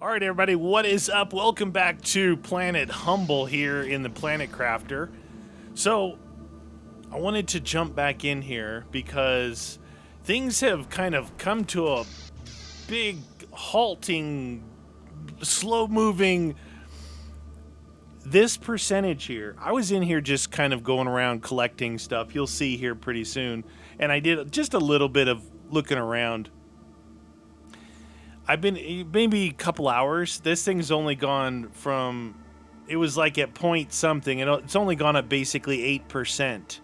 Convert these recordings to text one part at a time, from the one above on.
All right, everybody, what is up? Welcome back to Planet Humble here in the Planet Crafter. So, I wanted to jump back in here because things have kind of come to a big, halting, slow-moving. This percentage here, I was in here just kind of going around collecting stuff. You'll see here pretty soon. And I did just a little bit of looking around. I've been maybe a couple hours. This thing's only gone from, it was like at point something, and it's only gone up basically 8%.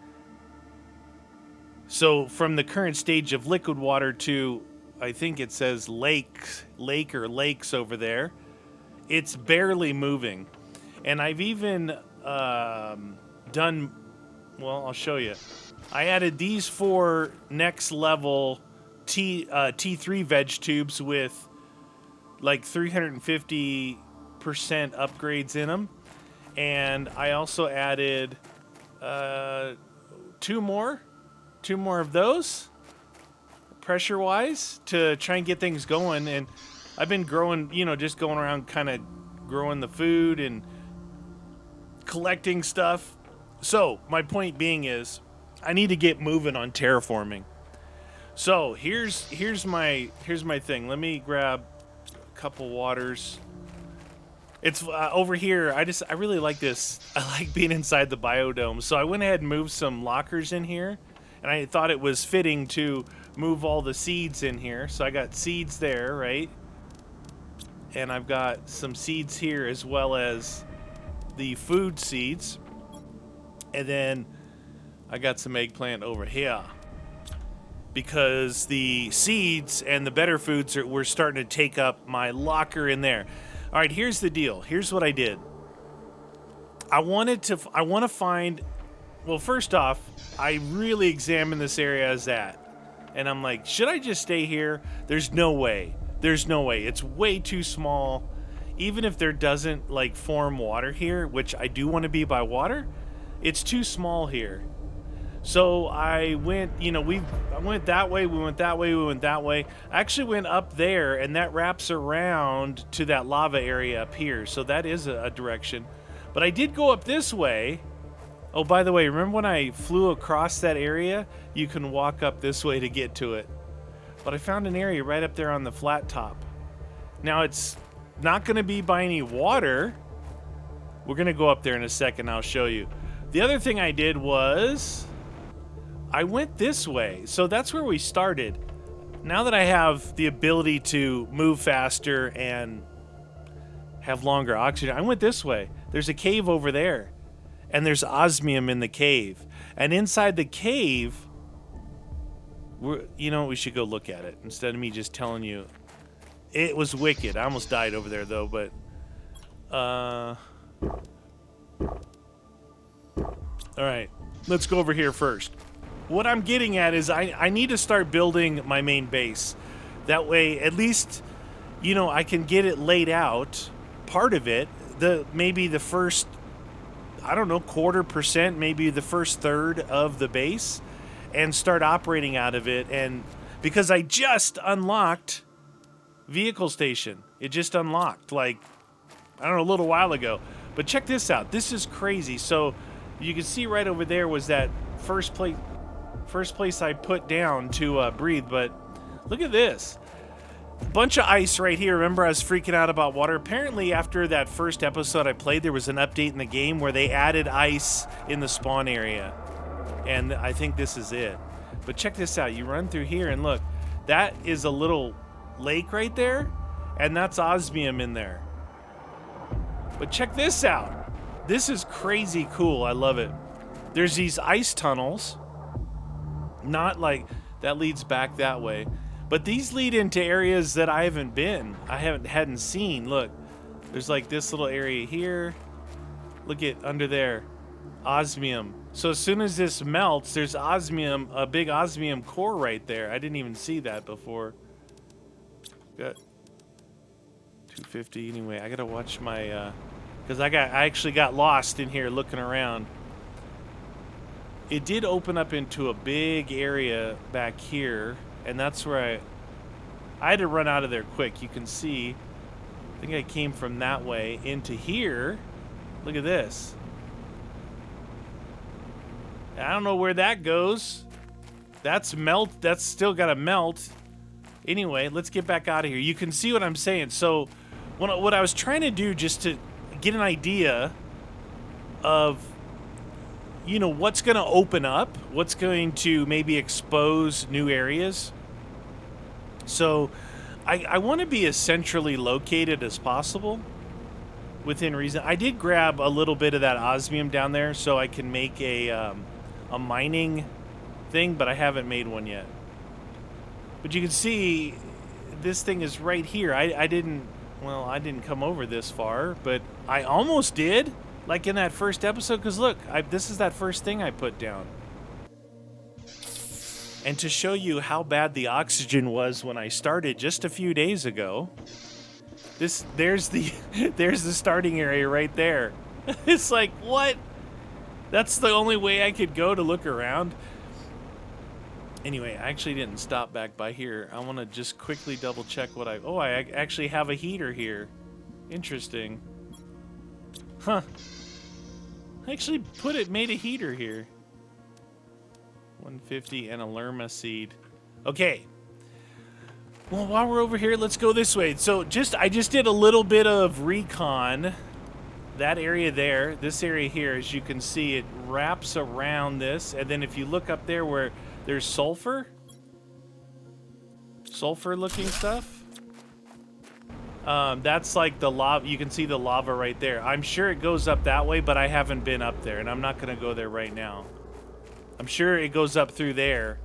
So from the current stage of liquid water to, I think it says lake or lakes over there, it's barely moving. And I've even done, well, I'll show you. I added these 4 next level T3 veg tubes with like 350% upgrades in them, and I also added 2 more of those pressure wise to try and get things going. And I've been growing, just going around kind of growing the food and collecting stuff. So my point being is I need to get moving on terraforming. So here's my thing. Let me grab couple waters. It's over here. I really like this. I like being inside the biodome. So I went ahead and moved some lockers in here, and I thought it was fitting to move all the seeds in here. So I got seeds there, right? And I've got some seeds here as well as the food seeds. And then I got some eggplant over here, because the seeds and the better foods were starting to take up my locker in there. All right, here's the deal. Here's what I did. I want to find, well, first off, I really examined this area as that. And I'm like, should I just stay here? There's no way. It's way too small. Even if there doesn't like form water here, which I do want to be by water, it's too small here. So I went, I went that way, we went that way, we went that way. I actually went up there, and that wraps around to that lava area up here. So that is a direction. But I did go up this way. Oh, by the way, remember when I flew across that area? You can walk up this way to get to it. But I found an area right up there on the flat top. Now, it's not going to be by any water. We're going to go up there in a second. I'll show you. The other thing I did was I went this way. So that's where we started. Now that I have the ability to move faster and have longer oxygen, I went this way. There's a cave over there, and there's osmium in the cave. And inside the cave, we should go look at it instead of me just telling you. It was wicked. I almost died over there though, but all right, let's go over here first. What I'm getting at is I need to start building my main base. That way, at least, I can get it laid out, part of it, maybe the first, I don't know, 0.25%, maybe the first third of the base, and start operating out of it. And because I just unlocked Vehicle Station. It just unlocked, like, I don't know, a little while ago. But check this out. This is crazy. So you can see right over there was that first place I put down to breathe. But look at this. Bunch of ice right here. Remember, I was freaking out about water. Apparently, after that first episode I played, there was an update in the game where they added ice in the spawn area. And I think this is it. But check this out. You run through here and look. That is a little lake right there. And that's osmium in there. But check this out. This is crazy cool. I love it. There's these ice tunnels. Not like that leads back that way. But these lead into areas that I haven't been. I hadn't seen. Look, there's like this little area here. Look at under there, osmium. So as soon as this melts, there's osmium, a big osmium core right there. I didn't even see that before. Got 250 anyway. I gotta watch my, because I actually got lost in here looking around. It did open up into a big area back here, and that's where I had to run out of there quick. You can see I think I came from that way into here. Look at this. I don't know where that goes. That's still got to melt. Anyway, let's get back out of here. You can see what I'm saying. So what I was trying to do just to get an idea of, you know, what's going to open up, what's going to maybe expose new areas. So I want to be as centrally located as possible within reason. I did grab a little bit of that osmium down there so I can make a mining thing, but I haven't made one yet. But you can see this thing is right here. I didn't come over this far, but I almost did, like in that first episode, because look, this is that first thing I put down. And to show you how bad the oxygen was when I started just a few days ago, there's the starting area right there. It's like, what? That's the only way I could go to look around. Anyway, I actually didn't stop back by here. I want to just quickly double check what I actually have a heater here. Interesting. Huh. I actually made a heater here. 150 and a lerma seed. Okay. Well, while we're over here, let's go this way. So I just did a little bit of recon. That area there, this area here, as you can see, it wraps around this. And then if you look up there where there's sulfur looking stuff, that's like the lava. You can see the lava right there. I'm sure it goes up that way, but I haven't been up there, and I'm not going to go there right now. I'm sure it goes up through there.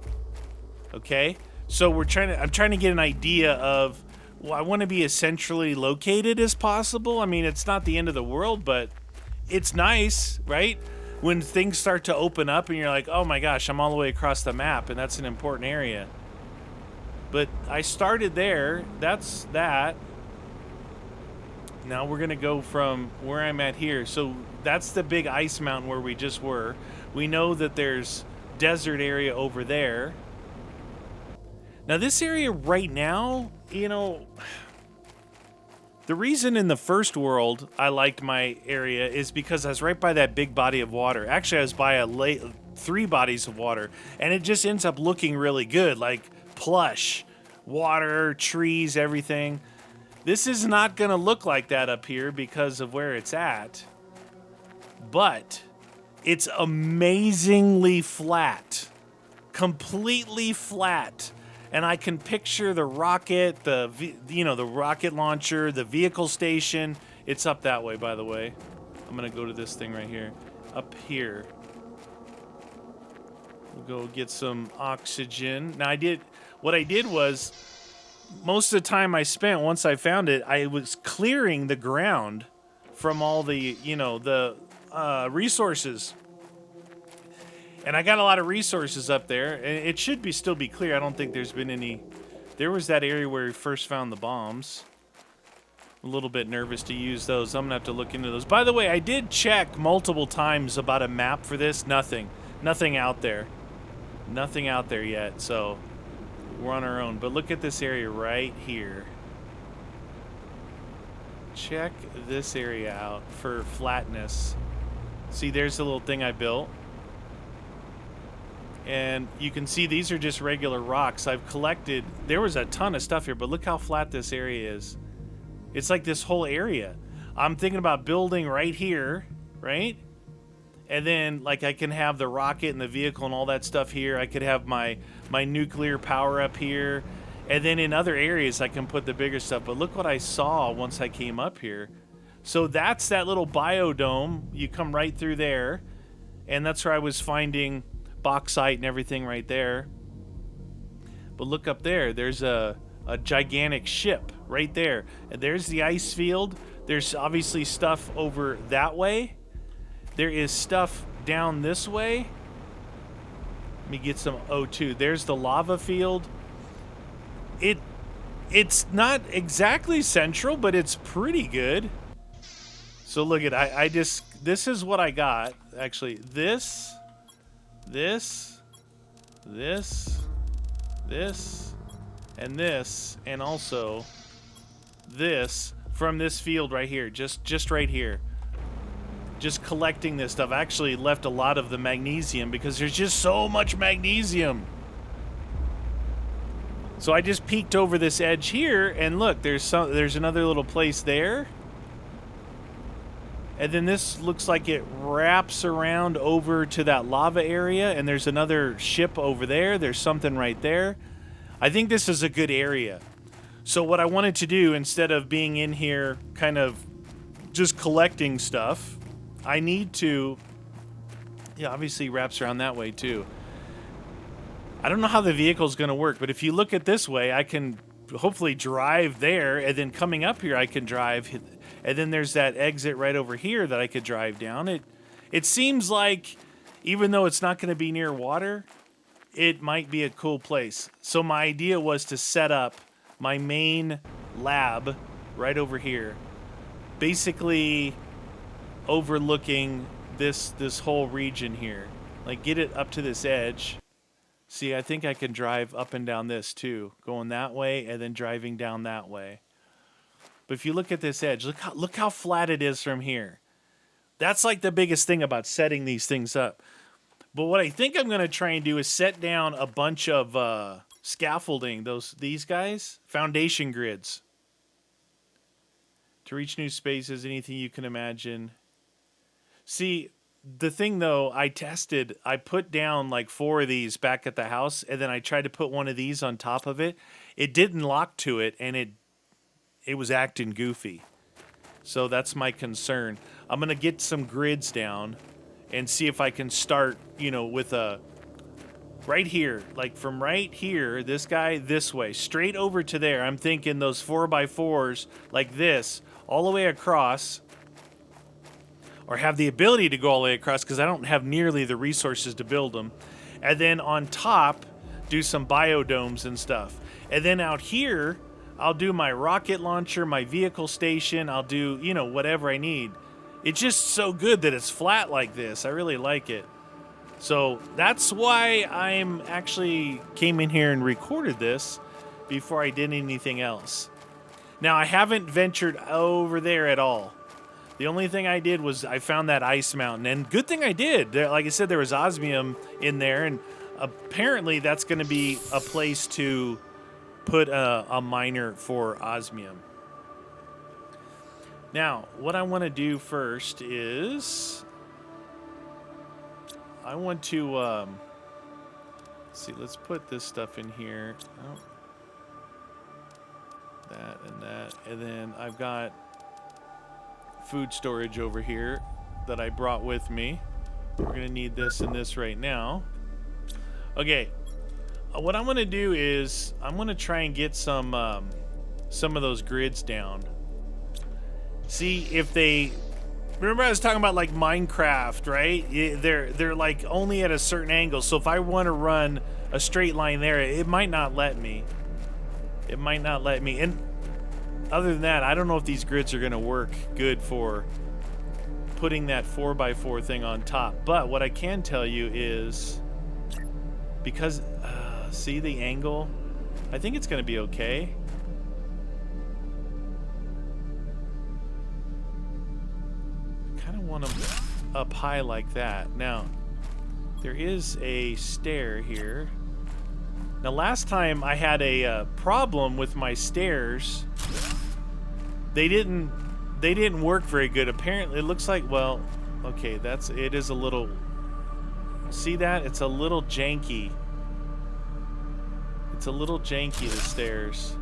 Okay? So I'm trying to get an idea of, well, I want to be as centrally located as possible. I mean, it's not the end of the world, but it's nice, right? When things start to open up and you're like, oh my gosh, I'm all the way across the map, and that's an important area. But I started there. That's that. Now we're going to go from where I'm at here. So that's the big ice mountain where we just were. We know that there's desert area over there. Now this area right now, you know, the reason in the first world I liked my area is because I was right by that big body of water. Actually, I was by 3 bodies of water, and it just ends up looking really good, like plush, water, trees, everything. This is not going to look like that up here because of where it's at, but it's amazingly flat, completely flat. And I can picture the rocket, the rocket launcher, the vehicle station. It's up that way, by the way. I'm going to go to this thing right here. Up here. We'll go get some oxygen. Now, what I did was, most of the time I spent, once I found it, I was clearing the ground from all the, resources. And I got a lot of resources up there, and it should still be clear. I don't think there's been any. There was that area where we first found the bombs. A little bit nervous to use those. I'm going to have to look into those. By the way, I did check multiple times about a map for this. Nothing out there. Nothing out there yet, so we're on our own. But look at this area right here. Check this area out for flatness. See, there's the little thing I built. And you can see these are just regular rocks. I've collected, there was a ton of stuff here, but look how flat this area is. It's like this whole area. I'm thinking about building right here, right? And then, like, I can have the rocket and the vehicle and all that stuff here. I could have my nuclear power up here. And then in other areas, I can put the bigger stuff. But look what I saw once I came up here. So that's that little biodome. You come right through there. And that's where I was finding bauxite and everything right there. But look up there. There's a gigantic ship right there. And there's the ice field. There's obviously stuff over that way. There is stuff down this way. Let me get some O2. There's the lava field. It's not exactly central, but it's pretty good. So look at this is what I got. Actually, this, and this, and also this from this field right here, just right here. Just collecting this stuff. I actually left a lot of the magnesium because there's just so much magnesium. So I just peeked over this edge here, and look, there's another little place there. And then this looks like it wraps around over to that lava area, and there's another ship over there. There's something right there. I think this is a good area. So what I wanted to do, instead of being in here kind of just collecting stuff, I need to... Yeah, obviously wraps around that way too. I don't know how the vehicle's going to work, but if you look at this way, I can hopefully drive there, and then coming up here I can drive, and then there's that exit right over here that I could drive down. It seems like, even though it's not going to be near water, it might be a cool place. So my idea was to set up my main lab right over here, basically overlooking this whole region here. Like, get it up to this edge. See, I think I can drive up and down this too, going that way and then driving down that way. But if you look at this edge, look how flat it is from here. That's like the biggest thing about setting these things up. But what I think I'm going to try and do is set down a bunch of scaffolding, these guys, foundation grids. To reach new spaces, anything you can imagine. See, the thing though, I put down like 4 of these back at the house, and then I tried to put one of these on top of it. It didn't lock to it, and it was acting goofy. So that's my concern. I'm going to get some grids down and see if I can start, with a right here, like from right here, this guy this way, straight over to there. I'm thinking those 4x4s like this, all the way across, or have the ability to go all the way across because I don't have nearly the resources to build them. And then on top, do some biodomes and stuff. And then out here, I'll do my rocket launcher, my vehicle station. I'll do, whatever I need. It's just so good that it's flat like this. I really like it. So that's why I'm actually came in here and recorded this before I did anything else. Now, I haven't ventured over there at all. The only thing I did was I found that ice mountain, and good thing I did. Like I said, there was osmium in there, and apparently that's going to be a place to put a miner for osmium. Now, what I want to do first is I want to let's see. Let's put this stuff in here. Oh, that, and then I've got food storage over here that I brought with me. We're gonna need this and this right now. Okay, what I'm gonna do is I'm gonna try and get some of those grids down. See if they remember I was talking about like Minecraft, right? They're like only at a certain angle. So if I want to run a straight line there, it might not let me. It might not let me. And other than that, I don't know if these grids are going to work good for putting that 4x4 thing on top. But what I can tell you is, because, see the angle? I think it's going to be okay. I kind of want them up high like that. Now, there is a stair here. Now, last time I had a problem with my stairs. They didn't work very good. Apparently, it looks like, well, okay, it is a little, see that? It's a little janky. It's a little janky, the stairs.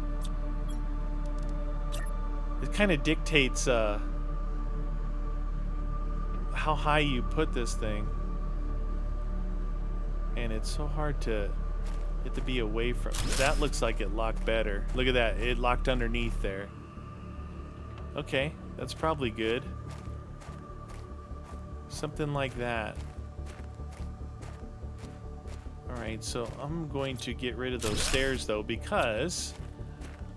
It kind of dictates how high you put this thing. And it's so hard to get to be away from. That looks like it locked better. Look at that. It locked underneath there. Okay, that's probably good. Something like that. Alright, so I'm going to get rid of those stairs though, because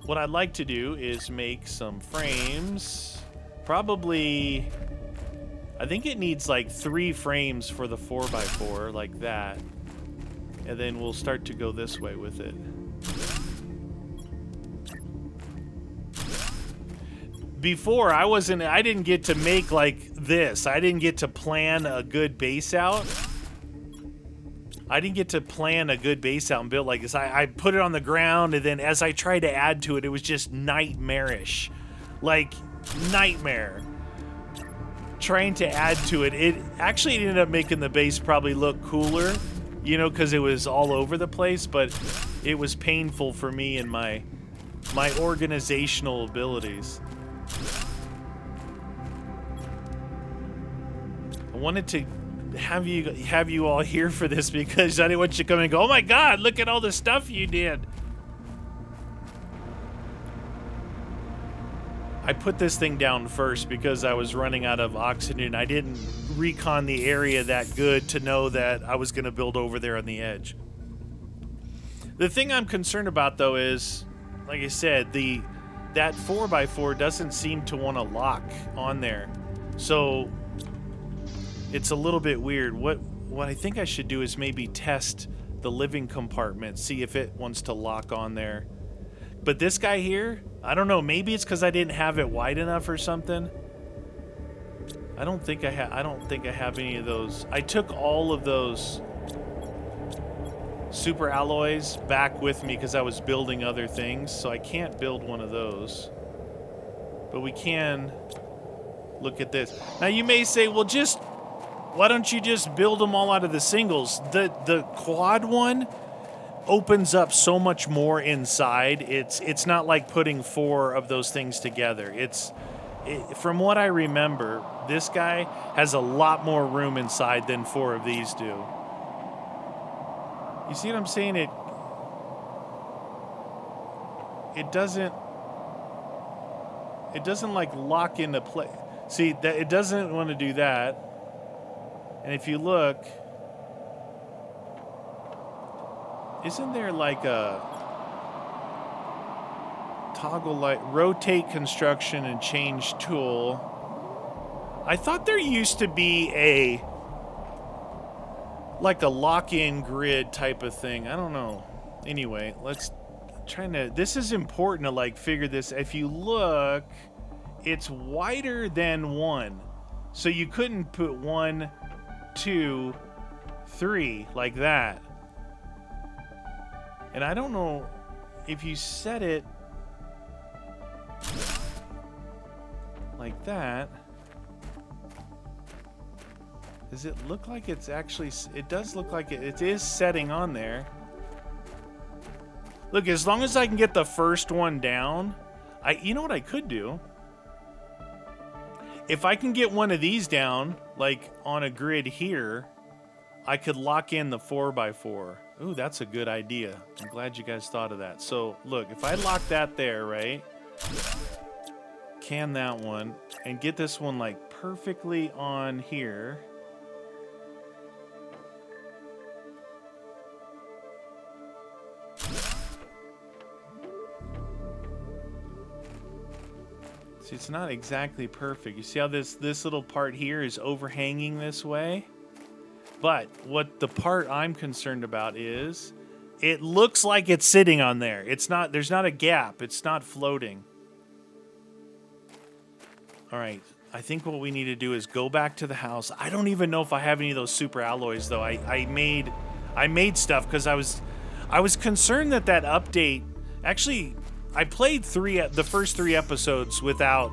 what I'd like to do is make some frames. Probably, I think it needs like 3 frames for the 4x4, like that. And then we'll start to go this way with it. before I didn't get to make like this. I didn't get to plan a good base out. I didn't get to plan a good base out and build like this. I put it on the ground, and then as I tried to add to it, it was just nightmarish. Like, nightmare. Trying to add to it. It actually ended up making the base probably look cooler, you know, because it was all over the place, but it was painful for me and my organizational abilities. I wanted to have you all here for this because I didn't want you to come and go, oh my god, look at all the stuff you did. I put this thing down first because I was running out of oxygen. I didn't recon the area that good to know that I was going to build over there on the edge. The thing I'm concerned about, though, is, like I said, that 4x4 doesn't seem to want to lock on there. So it's a little bit weird. What I think I should do is maybe test the living compartment, see if it wants to lock on there. But this guy here, I don't know, maybe it's because I didn't have it wide enough or something. I don't think I have any of those. I took all of those super alloys back with me because I was building other things, so I can't build one of those. But we can look at this. Now you may say, well, why don't you just build them all out of the singles? The quad one opens up so much more inside. It's not like putting 4 of those things together. From what I remember, this guy has a lot more room inside than 4 of these do. You see what I'm saying? It doesn't like lock into place. See, that it doesn't want to do that. And if you look, isn't there like a toggle light, rotate construction and change tool? I thought there used to be like a lock-in grid type of thing. I don't know. Anyway, this is important to like figure this. If you look, it's wider than 1. So you couldn't put 1, 2, 3 like that. And I don't know if you set it like that. Does it look like it's actually... It does look like it is setting on there. Look, as long as I can get the first one down, you know what I could do? If I can get one of these down, like on a grid here, I could lock in the 4x4. Ooh, that's a good idea. I'm glad you guys thought of that. So, look, if I lock that there, right? Can that one, and get this one, like, perfectly on here. See, it's not exactly perfect. You see how this little part here is overhanging this way? But what the part I'm concerned about is it looks like it's sitting on there. It's not, there's not a gap. It's not floating. All right. I think what we need to do is go back to the house. I don't even know if I have any of those super alloys though. I made stuff because I was concerned that update, actually I played the first 3 episodes without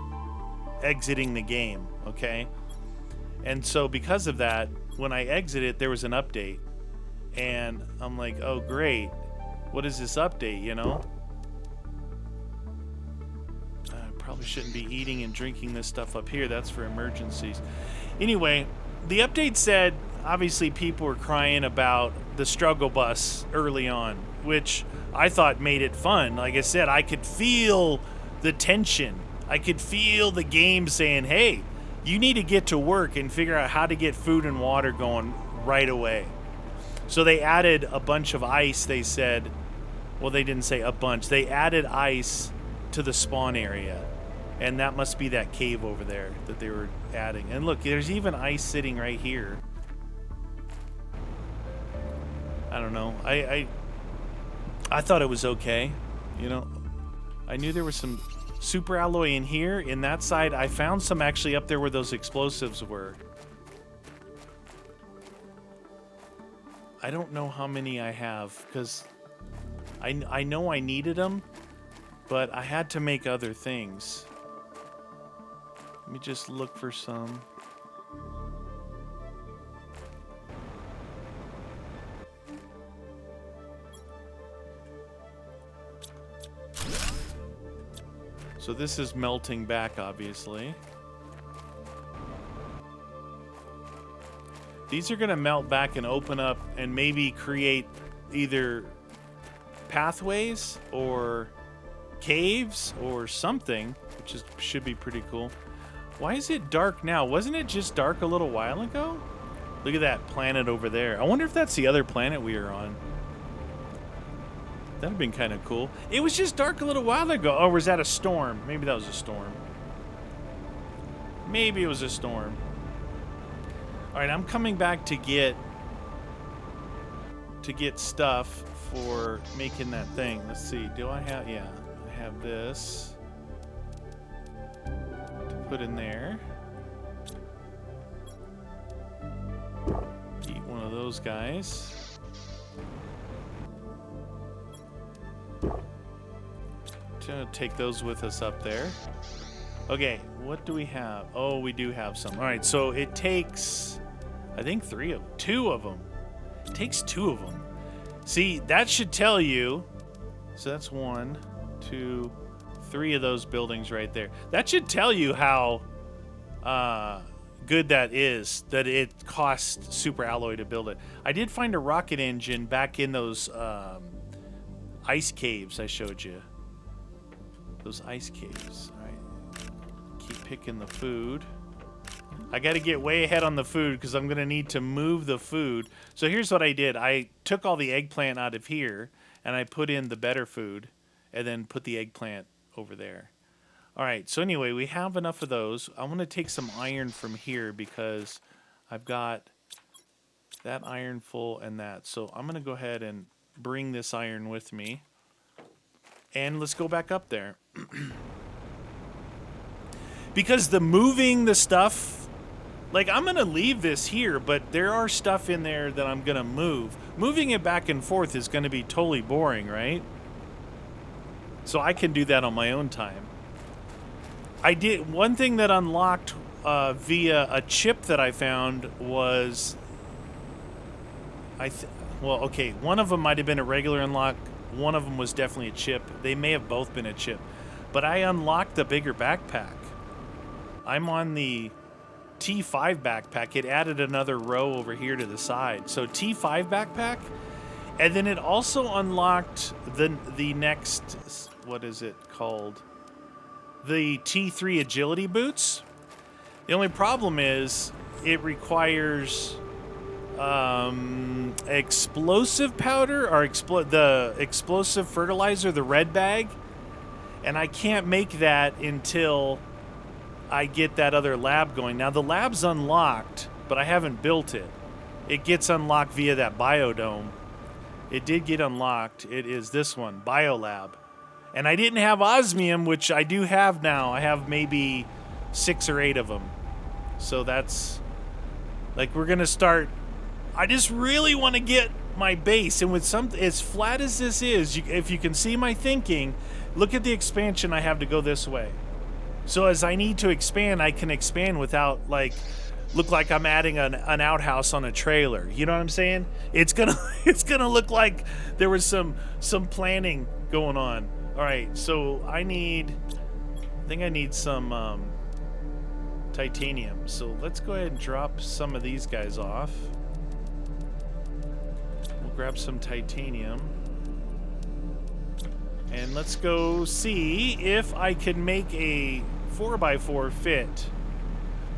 exiting the game, okay? And so because of that, when I exited, there was an update. And I'm like, oh, great. What is this update, you know? I probably shouldn't be eating and drinking this stuff up here. That's for emergencies. Anyway, the update said, obviously, people were crying about the struggle bus early on, which I thought made it fun. Like I said, I could feel the tension. I could feel the game saying, hey, you need to get to work and figure out how to get food and water going right away. So they added a bunch of ice, they said. Well, they didn't say a bunch. They added ice to the spawn area. And that must be that cave over there that they were adding. And look, there's even ice sitting right here. I don't know. I thought it was okay. You know, I knew there was some... super alloy in here, in that side. I found some actually up there where those explosives were. I don't know how many I have, because I know I needed them, but I had to make other things. Let me just look for some. So this is melting back, obviously. These are going to melt back and open up and maybe create either pathways or caves or something, which should be pretty cool. Why is it dark now? Wasn't it just dark a little while ago? Look at that planet over there. I wonder if that's the other planet we are on. That'd have been kind of cool. It was just dark a little while ago. Oh, was that a storm? Maybe that was a storm. Maybe it was a storm. All right, I'm coming back to get stuff for making that thing. Let's see. Do I have? Yeah, I have this to put in there. Eat one of those guys. Gonna take those with us up there. Okay, what do we have? Oh, we do have some. All right, so it takes, I think two of them. It takes 2 of them. See, that should tell you. So that's 1, 2, 3 of those buildings right there. That should tell you how good that is, that it costs super alloy to build it. I did find a rocket engine back in those ice caves I showed you. Those ice caves. All right. Keep picking the food. I got to get way ahead on the food because I'm going to need to move the food. So here's what I did. I took all the eggplant out of here and I put in the better food and then put the eggplant over there. All right. So anyway, we have enough of those. I want to take some iron from here because I've got that iron full and that. So I'm going to go ahead and bring this iron with me. And let's go back up there. Because the moving the stuff, like I'm going to leave this here, but there are stuff in there that I'm going to move. Moving it back and forth is going to be totally boring, right? So I can do that on my own time. I did one thing that unlocked via a chip that I found was, well, okay, one of them might have been a regular unlock. One of them was definitely a chip. They may have both been a chip. But I unlocked the bigger backpack. I'm on the T5 backpack. It added another row over here to the side. So T5 backpack. And then it also unlocked the next, what is it called? The T3 agility boots. The only problem is it requires explosive powder or the explosive fertilizer, the red bag, and I can't make that until I get that other lab going. Now the lab's unlocked, but I haven't built it. It gets unlocked via that biodome. It did get unlocked. It is this one, Biolab. And I didn't have osmium, which I do have now. I have maybe 6 or 8 of them. So that's like we're gonna start. I just really want to get my base, and with something as flat as this is, if you can see my thinking, look at the expansion I have to go this way. So as I need to expand, I can expand without look like I'm adding an outhouse on a trailer. You know what I'm saying? It's gonna look like there was some planning going on. All right, so I think I need some titanium. So let's go ahead and drop some of these guys off. Grab some titanium and let's go see if I can make a 4x4 fit.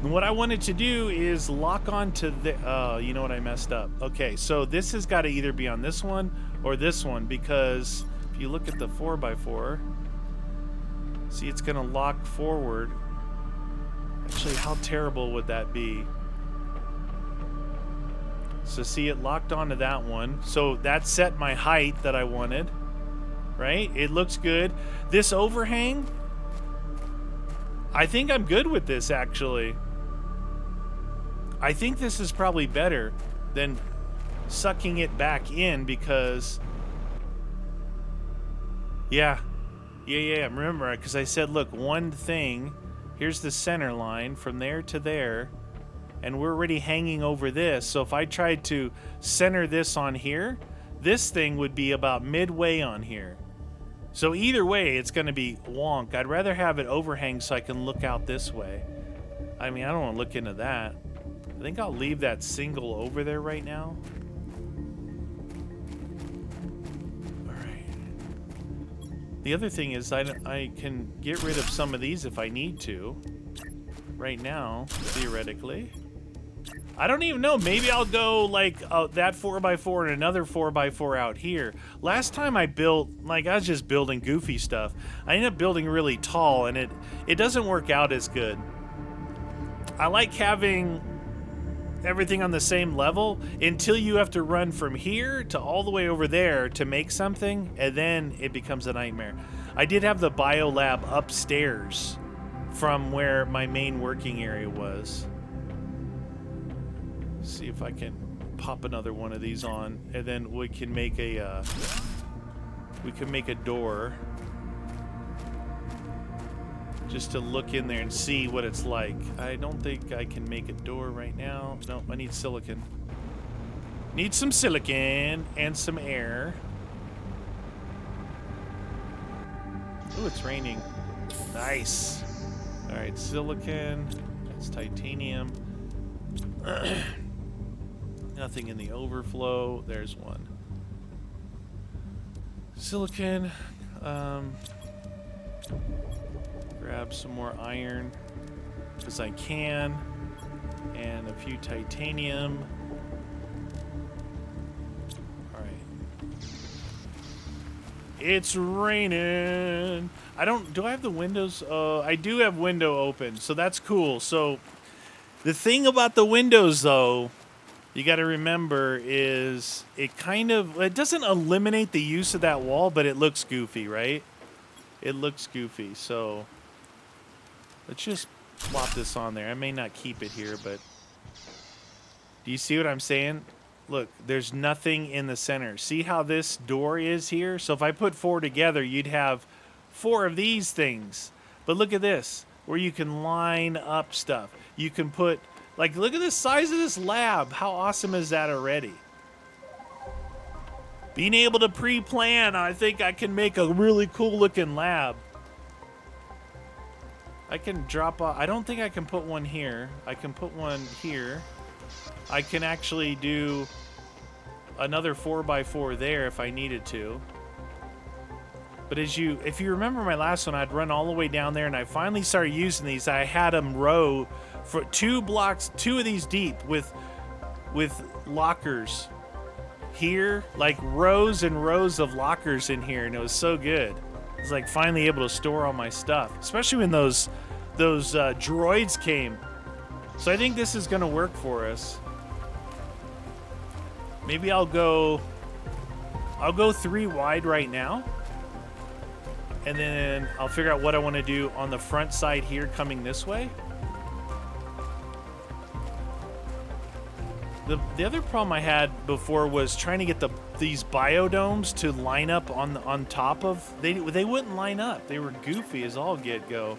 And what I wanted to do is lock onto the you know what, I messed up. Okay, so this has got to either be on this one or this one, because if you look at the 4x4, see, it's gonna lock forward. Actually, how terrible would that be? So see, it locked onto that one. So that set my height that I wanted, right? It looks good. This overhang, I think I'm good with this, actually. I think this is probably better than sucking it back in because... Yeah. Remember, because I said, look, one thing. Here's the center line from there to there. And we're already hanging over this. So if I tried to center this on here, this thing would be about midway on here. So either way, it's going to be wonk. I'd rather have it overhang so I can look out this way. I mean, I don't want to look into that. I think I'll leave that single over there right now. All right. The other thing is I can get rid of some of these if I need to. Right now, theoretically. I don't even know. Maybe I'll go like that 4x4 and another 4x4 out here. Last time I built, like I was just building goofy stuff. I ended up building really tall and it doesn't work out as good. I like having everything on the same level until you have to run from here to all the way over there to make something, and then it becomes a nightmare. I did have the biolab upstairs from where my main working area was. See if I can pop another one of these on, and then we can make a door just to look in there and see what it's like. I don't think I can make a door right now. No, I need silicon. Need some silicon and some air. Oh, it's raining. Nice. All right, silicon. That's titanium. Nothing in the overflow. There's one. Silicon. Grab some more iron because I can. And a few titanium. Alright. It's raining. Do I have the windows? I do have window open, so that's cool. So the thing about the windows though, you got to remember is it doesn't eliminate the use of that wall, but it looks goofy, right? It looks goofy. So let's just plop this on there. I may not keep it here, but do you see what I'm saying? Look, there's nothing in the center. See how this door is here? So if I put 4 together, you'd have 4 of these things. But look at this, where you can line up stuff. You can put, like, look at the size of this lab. How awesome is that already? Being able to pre-plan, I think I can make a really cool looking lab. I can drop off. I don't think I can put one here. I can put one here. I can actually do another 4x4 there if I needed to. But if you remember my last one, I'd run all the way down there, and I finally started using these. I had them row for 2 blocks, 2 of these deep with lockers here, like rows and rows of lockers in here, and it was so good. It's like finally able to store all my stuff, especially when those droids came. So I think this is gonna work for us. Maybe I'll go 3 wide right now, and then I'll figure out what I want to do on the front side here coming this way. The other problem I had before was trying to get these biodomes to line up on top of. They wouldn't line up. They were goofy as all get go.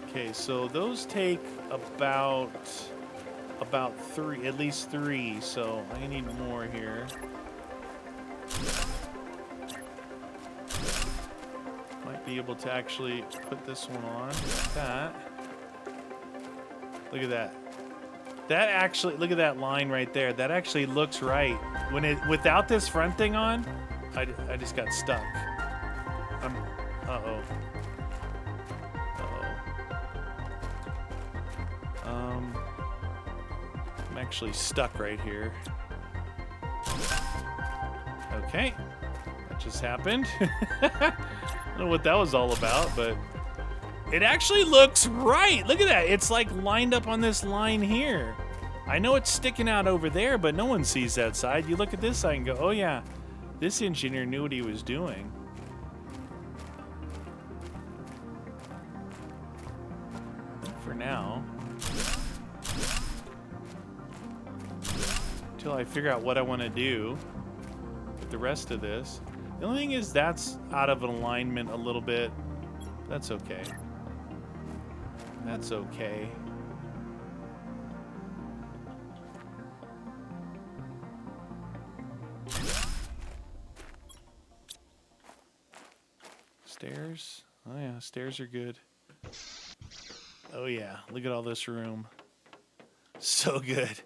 Okay, so those take about 3, at least 3. So I need more here. Might be able to actually put this one on like that. Look at that. That actually, look at that line right there. That actually looks right. Without this front thing on, I just got stuck. Uh-oh. I'm actually stuck right here. Okay. That just happened. I don't know what that was all about, but it actually looks right. Look at that. It's like lined up on this line here. I know it's sticking out over there, but no one sees that side. You look at this side and go, oh yeah, this engineer knew what he was doing. for now. Until I figure out what I want to do with the rest of this. The only thing is that's out of alignment a little bit. That's okay. That's okay. Stairs? Oh yeah, stairs are good. Oh yeah, look at all this room. So good.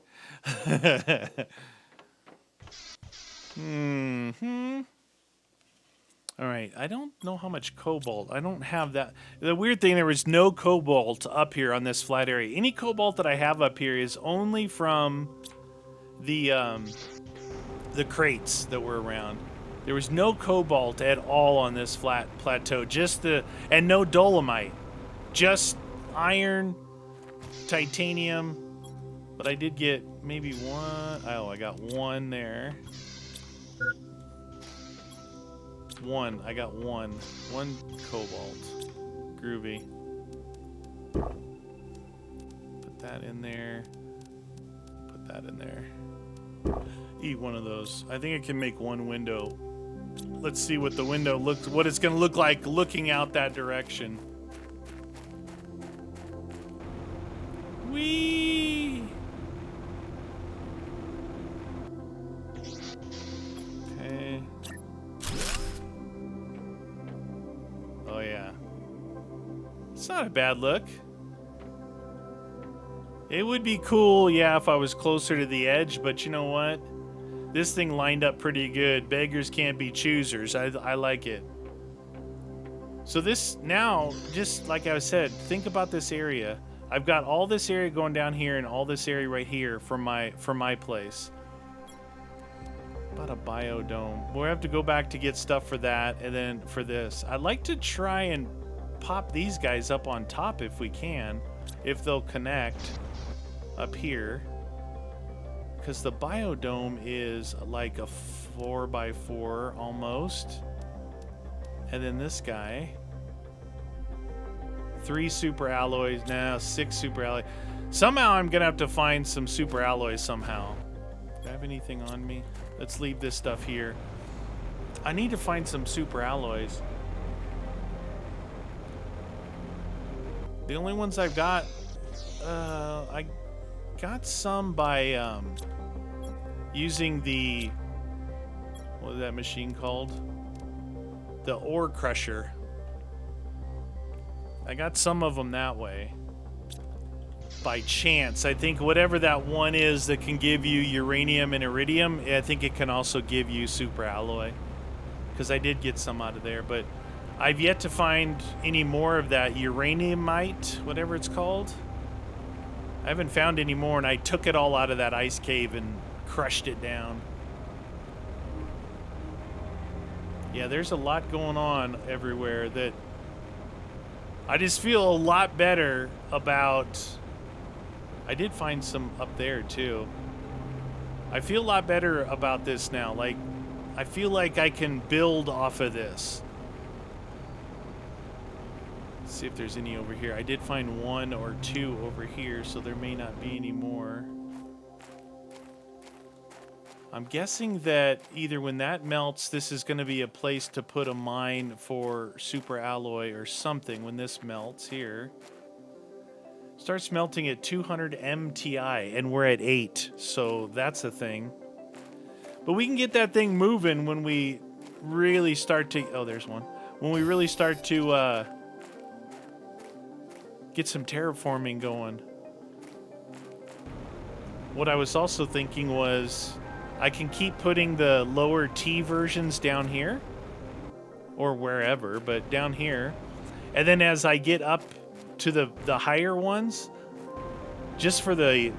All right, I don't know how much cobalt. I don't have that. The weird thing, there was no cobalt up here on this flat area. Any cobalt that I have up here is only from the crates that were around. There was no cobalt at all on this flat plateau. And no dolomite. Just iron, titanium. But I did get maybe one. Oh, I got one there. I got one cobalt. Groovy. Put that in there. Put that in there. Eat one of those. I think I can make one window. Let's see what the window what it's gonna look like looking out that direction. Whee! Okay. Oh yeah. It's not a bad look. It would be cool, yeah, if I was closer to the edge, but you know what? This thing lined up pretty good. Beggars can't be choosers. I like it. So this, now, just like I said, think about this area. I've got all this area going down here and all this area right here from my place. About a biodome. We'll have to go back to get stuff for that, and then for this. I'd like to try and pop these guys up on top if we can, if they'll connect up here. Because the biodome is like a 4x4 almost. And then this guy. 3 super alloys. Now 6 super alloys. Somehow I'm going to have to find some super alloys somehow. Do I have anything on me? Let's leave this stuff here. I need to find some super alloys. The only ones I've got... I got some by... using the, what is that machine called? The ore crusher. I got some of them that way. By chance. I think whatever that one is that can give you uranium and iridium, I think it can also give you super alloy. Because I did get some out of there, but I've yet to find any more of that uraniumite, whatever it's called. I haven't found any more, and I took it all out of that ice cave and crushed it down. Yeah, there's a lot going on everywhere that I just feel a lot better about. I did find some up there too. I feel a lot better about this now. Like, I feel like I can build off of this. Let's see if there's any over here. I did find 1 or 2 over here, so there may not be any more. I'm guessing that either when that melts, this is going to be a place to put a mine for super alloy or something when this melts here. Starts melting at 200 MTI, and we're at 8, so that's a thing. But we can get that thing moving when we really start to... Oh, there's one. When we really start to get some terraforming going. What I was also thinking was... I can keep putting the lower T versions down here or wherever, but down here. And then as I get up to the higher ones, just for the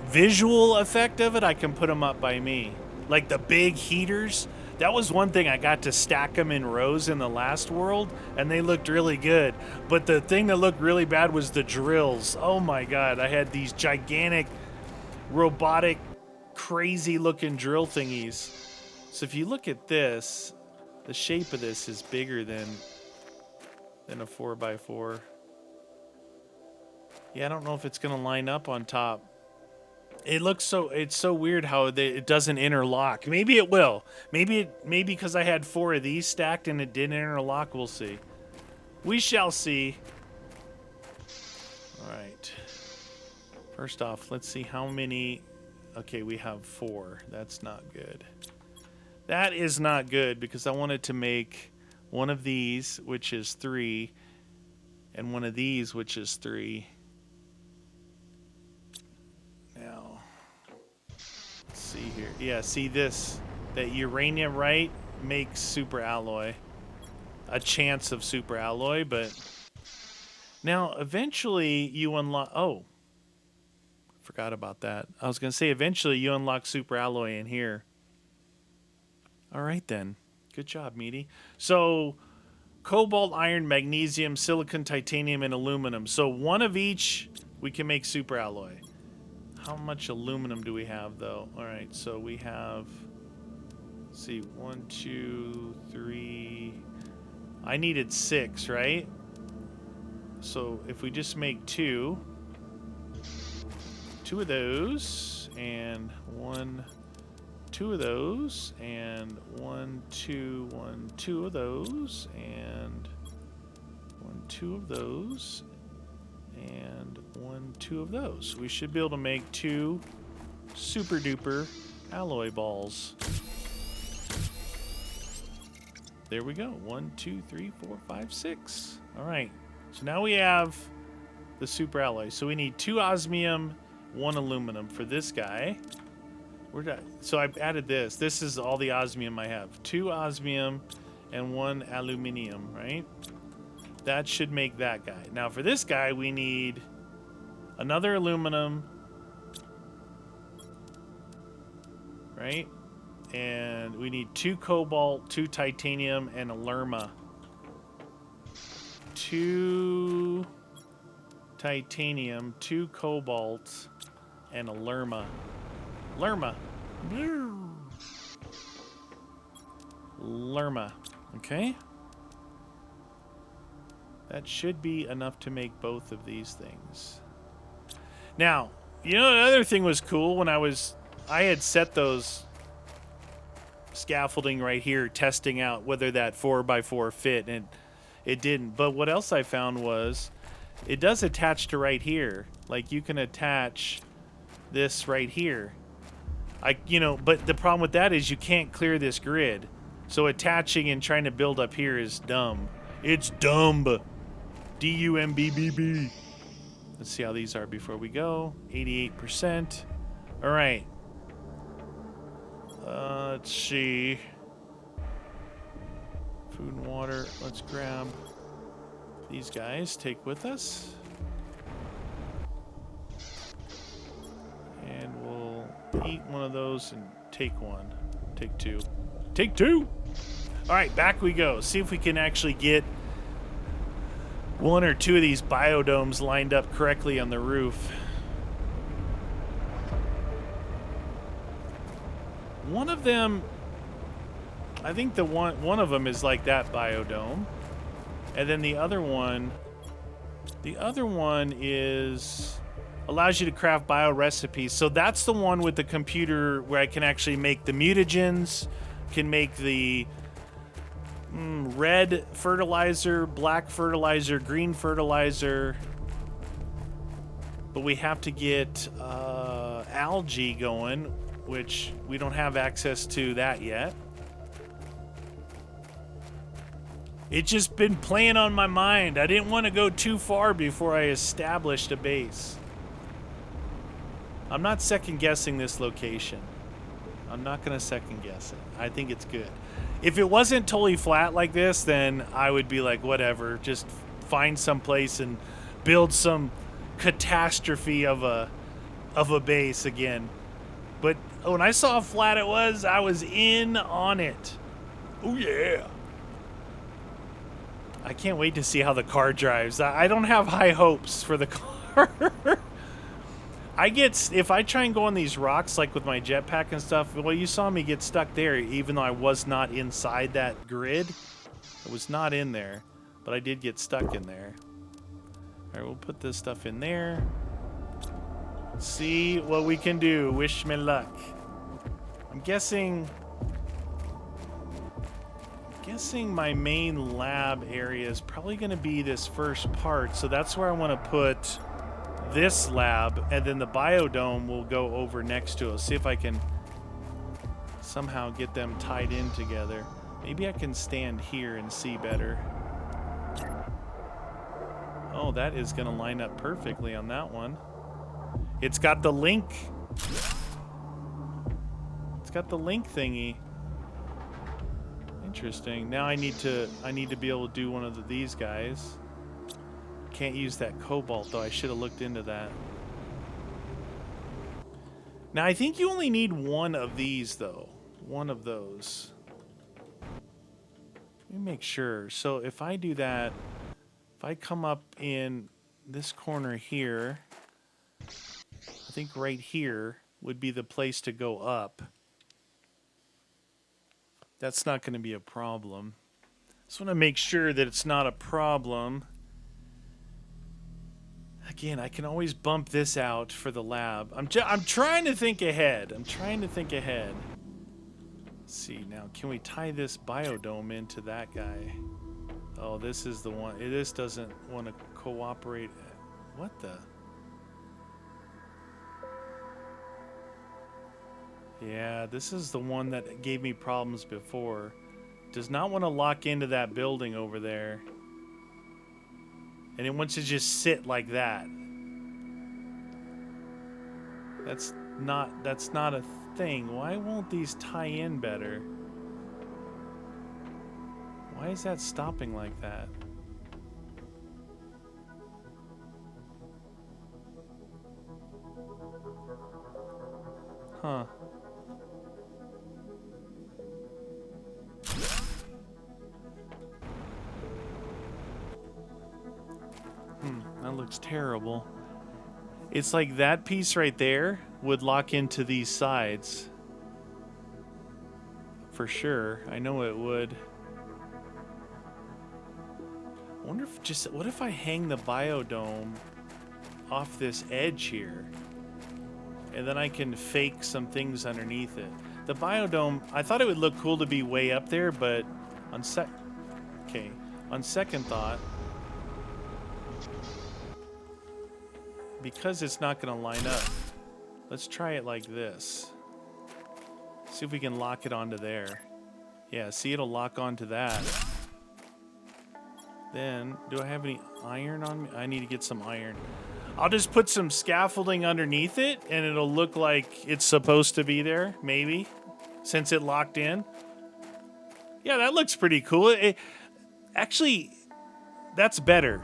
visual effect of it, I can put them up by me. Like the big heaters. That was one thing, I got to stack them in rows in the last world, and they looked really good. But the thing that looked really bad was the drills. Oh my God, I had these gigantic robotic crazy looking drill thingies. So if you look at this, the shape of this is bigger than a 4x4. Yeah, I don't know if it's going to line up on top. It looks so, it's so weird how it doesn't interlock. Maybe it will. Maybe because I had 4 of these stacked and it didn't interlock. We'll see. We shall see. All right. First off, let's see how many. Okay, we have 4. That's not good. That is not good because I wanted to make one of these, which is 3, and one of these, which is 3. Now, let's see here. Yeah, see this? That uranium, right, makes super alloy. A chance of super alloy, but now eventually you unlock. Oh, forgot about that. I was going to say eventually you unlock super alloy in here. All right, then. Good job, Meaty. So, cobalt, iron, magnesium, silicon, titanium, and aluminum. So, one of each, we can make super alloy. How much aluminum do we have, though? All right, so we have, let's see, 1, 2, 3. I needed 6, right? So, if we just make 2 of those, and 1, 2 of those, and 1, 2, 1, 2 of those, and 1, 2 of those, and 1, 2 of those. We should be able to make 2 super duper alloy balls. There we go. 1, 2, 3, 4, 5, 6. All right. So now we have the super alloy. So we need 2 osmium, 1 aluminum for this guy. So I've added this. This is all the osmium I have. 2 osmium and 1 aluminium, right? That should make that guy. Now for this guy, we need another aluminum, right? And we need 2 cobalt, 2 titanium, and a lerma. 2 titanium, 2 cobalt, and a lerma. Lerma. Lerma. Okay. That should be enough to make both of these things. Now, you know, the other thing was cool when I had set those scaffolding right here, testing out whether that 4x4 fit, and it didn't. But what else I found was it does attach to right here. Like you can attach this right here. But the problem with that is you can't clear this grid. So attaching and trying to build up here is dumb. It's dumb. D-U-M-B-B-B. Let's see how these are before we go. 88%. All right. Let's see. Food and water. Let's grab these guys. Take with us. And we'll eat one of those and take one. Take 2. Take 2! Alright, back we go. See if we can actually get 1 or 2 of these biodomes lined up correctly on the roof. One of them, I think one of them is like that biodome. And then the other one is allows you to craft bio recipes. So that's the one with the computer where I can actually make the mutagens, can make the red fertilizer, black fertilizer, green fertilizer. But we have to get algae going, which we don't have access to that yet. It's just been playing on my mind. I didn't want to go too far before I established a base. I'm not second guessing this location. I'm not going to second guess it. I think it's good. If it wasn't totally flat like this, then I would be like, whatever, just find some place and build some catastrophe of a base again. But when I saw how flat it was, I was in on it. Oh yeah. I can't wait to see how the car drives. I don't have high hopes for the car. If I try and go on these rocks, like with my jetpack and stuff, well, you saw me get stuck there, even though I was not inside that grid. I was not in there, but I did get stuck in there. All right, we'll put this stuff in there. See what we can do. Wish me luck. I'm guessing my main lab area is probably going to be this first part, so that's where I want to put this lab, and then the biodome will go over next to it. See if I can somehow get them tied in together. Maybe I can stand here and see better. Oh, that is going to line up perfectly on that one. It's got the link. It's got the link thingy. Interesting. Now I need to be able to do one of these guys. Can't use that cobalt though. I should have looked into that. Now I think you only need one of these though. One of those. Let me make sure. So if I do that, if I come up in this corner here, I think right here would be the place to go up. That's not going to be a problem. Just want to make sure that it's not a problem. Again, I can always bump this out for the lab. I'm trying to think ahead. Let's see, now can we tie this biodome into that guy? Oh, this is the one. This doesn't want to cooperate. What the? Yeah, this is the one that gave me problems before. Does not want to lock into that building over there. And it wants to just sit like that. That's not a thing. Why won't these tie in better? Why is that stopping like that? Huh. That looks terrible. It's like that piece right there would lock into these sides. For sure. I know it would. I wonder if what if I hang the biodome off this edge here? And then I can fake some things underneath it. The biodome, I thought it would look cool to be way up there, but on second thought, because it's not going to line up, let's try it like this. See if we can lock it onto there. Yeah, see, it'll lock onto that. Then, do I have any iron on me? I need to get some iron. I'll just put some scaffolding underneath it, and it'll look like it's supposed to be there, maybe, since it locked in. Yeah, that looks pretty cool. Actually, that's better.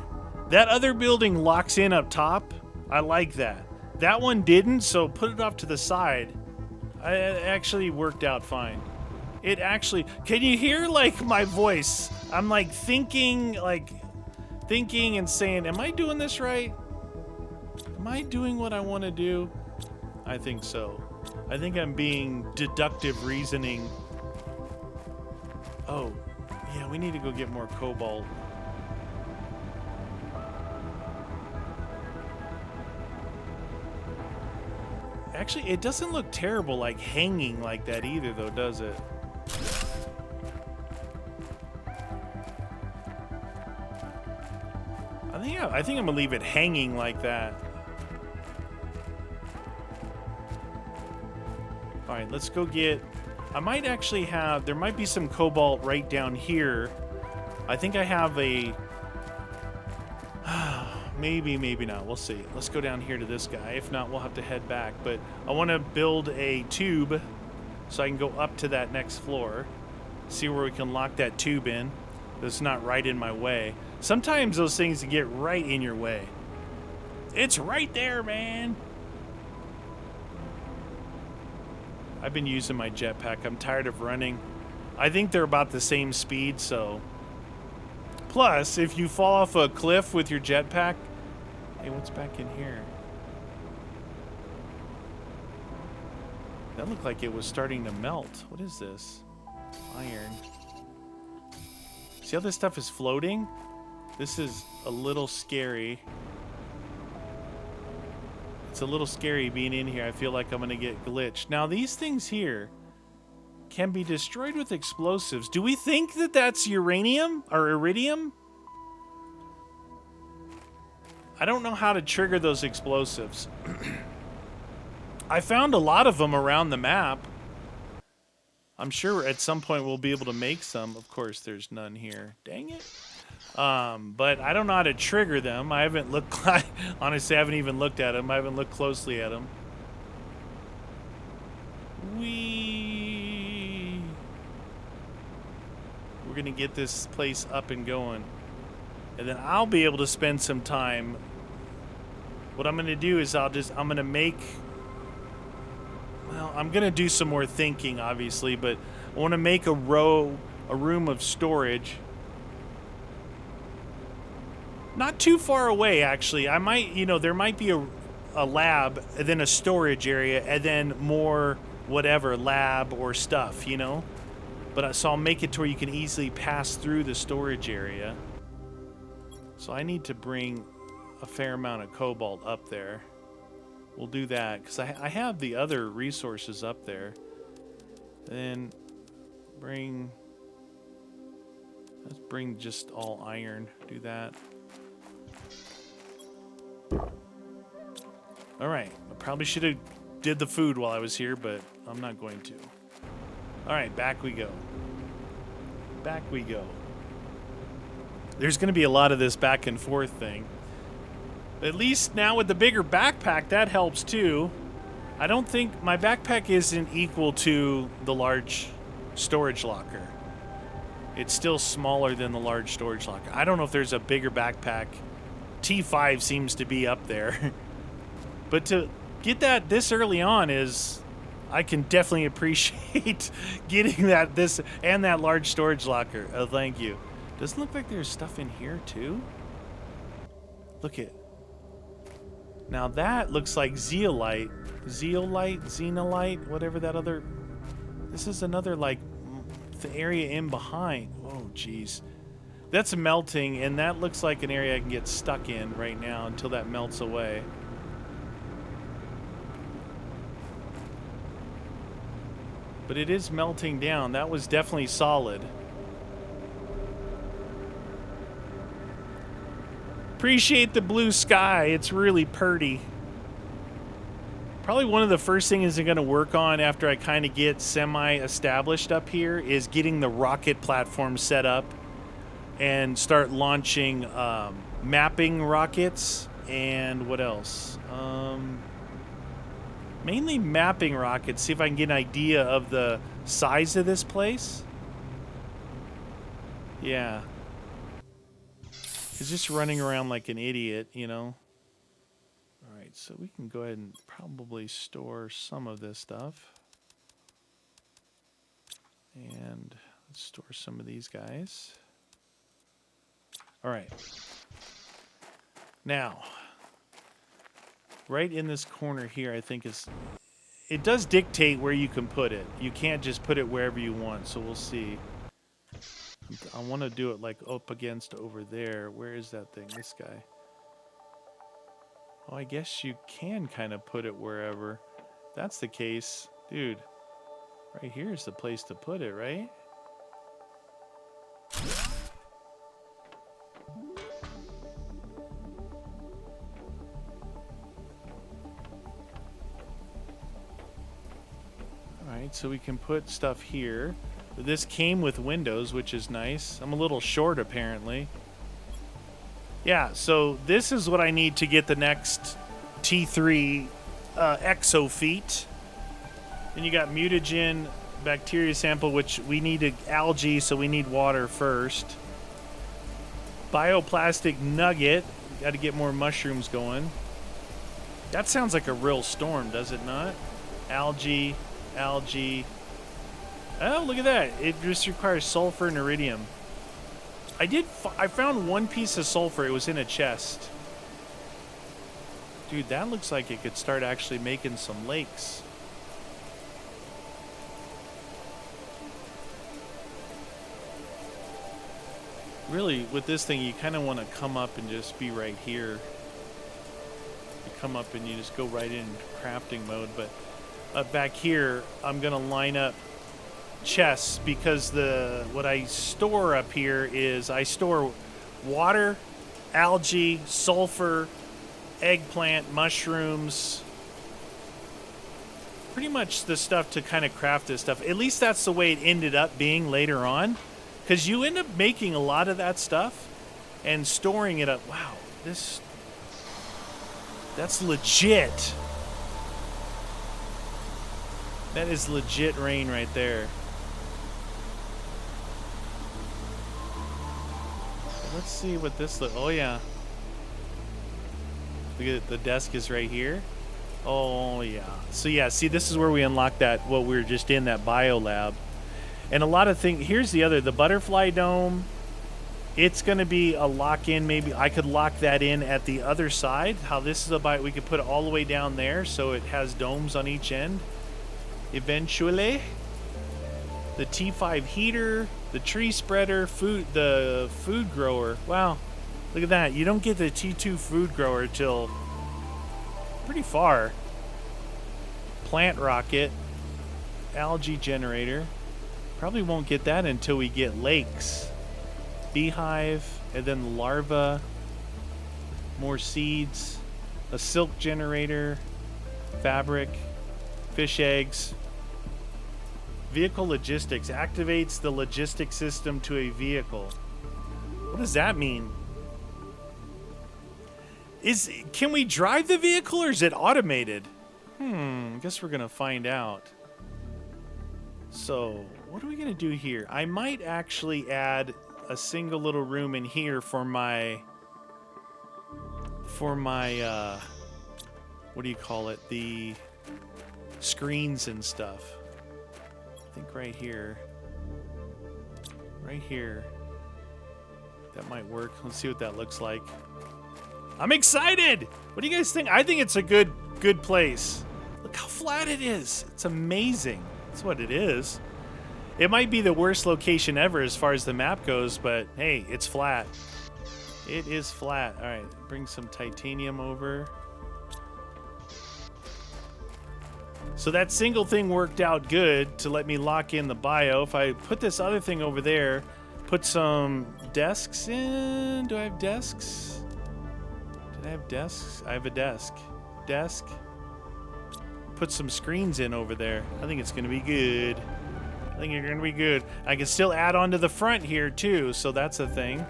That other building locks in up top. I like that. That one didn't, so put it off to the side. It actually worked out fine. It actually... Can you hear, like, my voice? I'm, like, thinking and saying, am I doing this right? Am I doing what I want to do? I think so. I think I'm being deductive reasoning. Oh, yeah, we need to go get more cobalt. Actually, it doesn't look terrible, like hanging like that either, though, does it? I think I'm gonna leave it hanging like that. All right, let's go get. I might actually have. There might be some cobalt right down here. I think I have a. Maybe not. We'll see. Let's go down here to this guy. If not, we'll have to head back. But I want to build a tube so I can go up to that next floor. See where we can lock that tube in. That's not right in my way. Sometimes those things get right in your way. It's right there, man. I've been using my jetpack. I'm tired of running. I think they're about the same speed, so... Plus, if you fall off a cliff with your jetpack... Hey, what's back in here? That looked like it was starting to melt. What is this? Iron. See how this stuff is floating? This is a little scary. It's a little scary being in here. I feel like I'm going to get glitched. Now, these things here can be destroyed with explosives. Do we think that that's uranium or iridium? I don't know how to trigger those explosives. I found a lot of them around the map. I'm sure at some point we'll be able to make some. Of course, there's none here. Dang it. But I don't know how to trigger them. I haven't looked. Honestly, I haven't even looked at them. I haven't looked closely at them. We're gonna get this place up and going, and then I'll be able to spend some time. What I'm gonna do is I'm gonna make. Well, I'm gonna do some more thinking, obviously, but I want to make a room of storage. Not too far away, actually. I might, there might be a lab, and then a storage area, and then more whatever, lab or stuff, But so I'll make it to where you can easily pass through the storage area. So I need to bring a fair amount of cobalt up there. We'll do that, because I have the other resources up there. Then let's bring just all iron. Do that. Alright, I probably should have did the food while I was here, but I'm not going to. Alright, back we go. Back we go. There's going to be a lot of this back and forth thing. At least now with the bigger backpack, that helps too. I don't think my backpack isn't equal to the large storage locker. It's still smaller than the large storage locker. I don't know if there's a bigger backpack. T5 seems to be up there. But to get that this early on I can definitely appreciate getting that large storage locker. Oh, thank you. Doesn't look like there's stuff in here too. Look at. Now that looks like zeolite, xenolite, whatever that other. This is another like the area in behind. Oh, geez. That's melting, and that looks like an area I can get stuck in right now until that melts away. But it is melting down. That was definitely solid. Appreciate the blue sky. It's really pretty. Probably one of the first things I'm going to work on after I kind of get semi-established up here is getting the rocket platform set up and start launching mapping rockets and what else? Mainly mapping rockets, see if I can get an idea of the size of this place. Yeah. He's just running around like an idiot, Alright, so we can go ahead and probably store some of this stuff. And let's store some of these guys. Alright. Now, right in this corner here, I think it does dictate where you can put it. You can't just put it wherever you want, so we'll see. I want to do it like up against over there. Where is that thing? This guy. Oh, I guess you can kind of put it wherever. If that's the case, dude. Right here is the place to put it, right? Alright, so we can put stuff here. This came with windows, which is nice. I'm a little short, apparently. Yeah, so this is what I need to get the next T3 exofeet. Then you got mutagen, bacteria sample, which we need algae, so we need water first. Bioplastic nugget. Got to get more mushrooms going. That sounds like a real storm, does it not? Algae. Oh, look at that. It just requires sulfur and iridium. I found one piece of sulfur. It was in a chest. Dude, that looks like it could start actually making some lakes. Really, with this thing, you kind of want to come up and just be right here. come up and you just go right into crafting mode. But back here, I'm going to line up chests because what I store up here is I store water, algae, sulfur, eggplant, mushrooms, pretty much the stuff to kind of craft this stuff. At least that's the way it ended up being later on, because you end up making a lot of that stuff and storing it up. Wow, that's legit. That is legit rain right there. Let's see what this looks. Oh yeah, look at it. The desk is right here. Oh yeah. So yeah, see, this is where we unlock that, what we were just in, that bio lab. And a lot of things. Here's the butterfly dome. It's going to be a lock-in. Maybe I could lock that in at the other side. How this is about, we could put it all the way down there so it has domes on each end. Eventually. The T5 heater, the tree spreader, the food grower. Wow, look at that. You don't get the T2 food grower till pretty far. Plant rocket, algae generator. Probably won't get that until we get lakes. Beehive, and then the larva. More seeds. A silk generator. Fabric. Fish eggs. Vehicle logistics. Activates the logistics system to a vehicle. What does that mean? Can we drive the vehicle or is it automated? I guess we're gonna find out. So, what are we gonna do here? I might actually add a single little room in here for my what do you call it? The screens and stuff. I think right here. Right here. That might work. Let's see what that looks like. I'm excited! What do you guys think? I think it's a good place. Look how flat it is. It's amazing. That's what it is. It might be the worst location ever as far as the map goes, but hey, it's flat. It is flat. All right, bring some titanium over. So that single thing worked out good to let me lock in the bio. If I put this other thing over there, put some desks in. Do I have desks? Did I have desks? I have a desk. Desk. Put some screens in over there. I think it's going to be good. I think you're going to be good. I can still add on to the front here too, so that's a thing.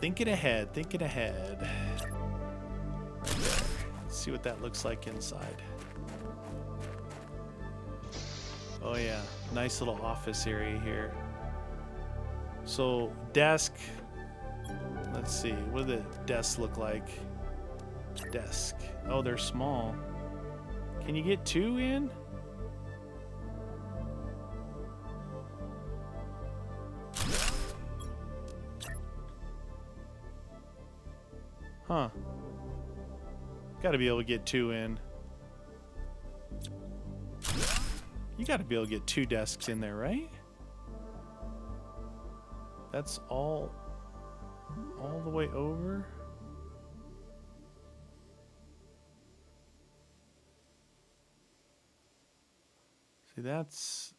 Thinking ahead, thinking ahead. Right there. Let's see what that looks like inside. Oh yeah, nice little office area here. So desk. Let's see, what do the desks look like? Desk. Oh, they're small. Can you get two in? Huh. Gotta be able to get two in. You gotta be able to get two desks in there, right? That's all the way over. See, that's...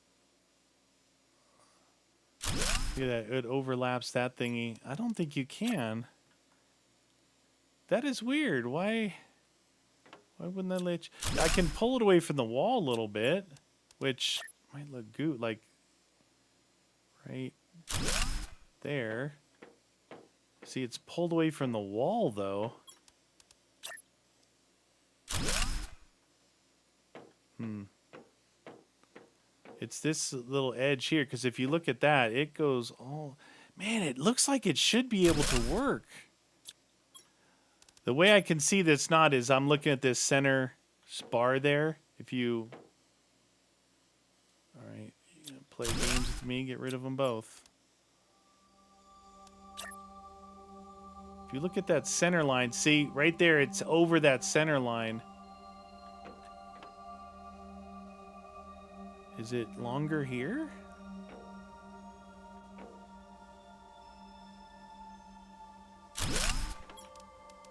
Look at that, it overlaps that thingy. I don't think you can. That is weird. Why wouldn't that let you... I can pull it away from the wall a little bit, which might look good, like right there. See, it's pulled away from the wall, though. It's this little edge here, because if you look at that, it goes all... Man, it looks like it should be able to work. The way I can see that's not is I'm looking at this center bar there. If you... All right, you gonna play games with me, get rid of them both. If you look at that center line, see, right there, it's over that center line. Is it longer here?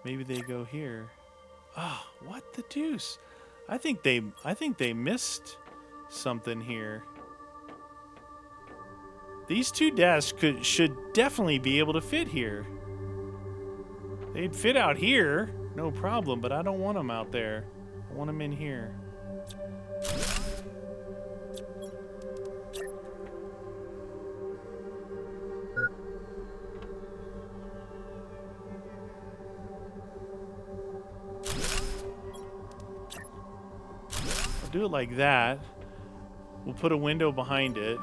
Maybe they go here. Oh, what the deuce? I think they missed something here. These two desks should definitely be able to fit here. They'd fit out here, no problem, but I don't want them out there. I want them in here. I'll do it like that. We'll put a window behind it.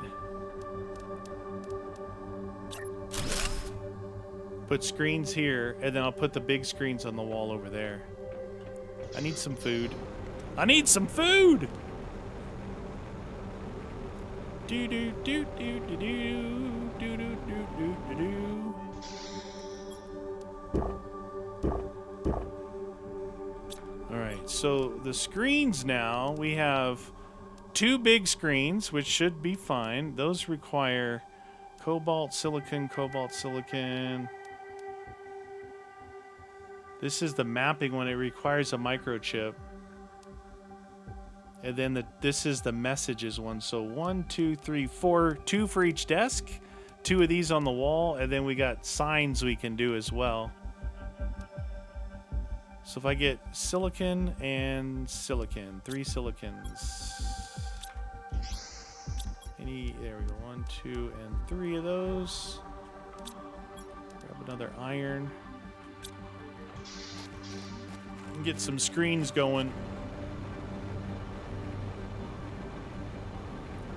Put screens here, and then I'll put the big screens on the wall over there. I need some food. I need some food! Do do do do do do do do do do do. Alright, so the screens now, we have 2 big screens, which should be fine. Those require cobalt, silicon, cobalt, silicon. This is the mapping one. It requires a microchip. And then this is the messages one. So 1, 2, 3, 4, 2 for each desk. 2 of these on the wall. And then we got signs we can do as well. So if I get silicon and silicon. 3 silicons. There we go. 1, 2, and 3 of those. Grab another iron. Get some screens going.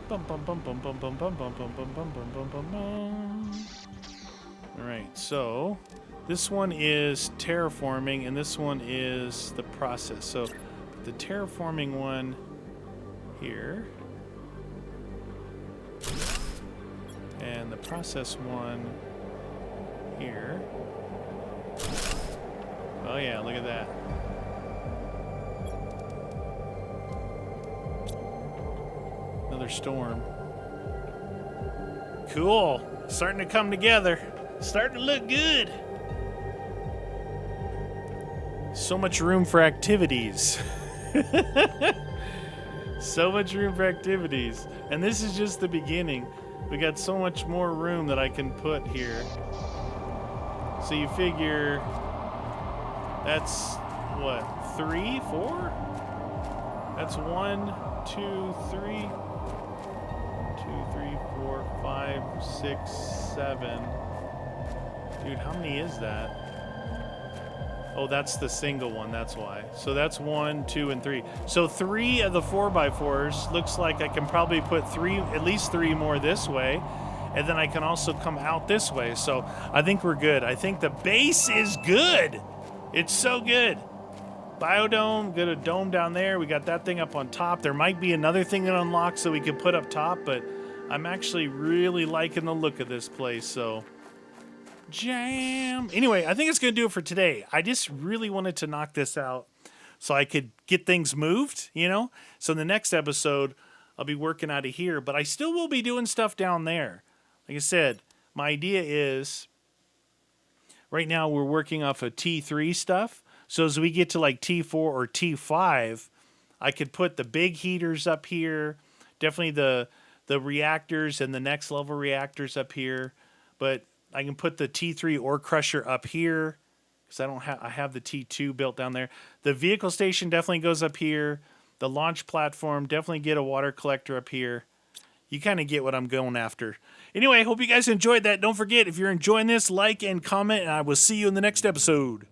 Bum bum bum bum bum bum bum bum bum bum bum bum bum bum. All right, so this one is terraforming, and this one is the process. So the terraforming one here, and the process one here. Oh yeah, look at that. Another storm. Cool. Starting to come together. Starting to look good. So much room for activities. So much room for activities. And this is just the beginning. We got so much more room that I can put here. So you figure that's what, 3, 4? That's 1, 2, 3. 2, 3, 4, 5, 6, 7. Dude, how many is that? Oh, that's the single one, that's why. So that's 1, 2, and 3. So 3 of the 4x4s looks like I can probably put at least 3 more this way. And then I can also come out this way. So I think we're good. I think the base is good. It's so good. Biodome, got a dome down there. We got that thing up on top. There might be another thing that unlocks that we could put up top, but I'm actually really liking the look of this place, so jam. Anyway, I think it's going to do it for today. I just really wanted to knock this out so I could get things moved, you know? So in the next episode, I'll be working out of here, but I still will be doing stuff down there. Like I said, my idea is right now we're working off of T3 stuff. So as we get to like T4 or T5, I could put the big heaters up here, definitely the reactors and the next level reactors up here, but I can put the T3 ore crusher up here because I have the T2 built down there. The vehicle station definitely goes up here. The launch platform, definitely get a water collector up here. You kind of get what I'm going after. Anyway, hope you guys enjoyed that. Don't forget, if you're enjoying this, like and comment, and I will see you in the next episode.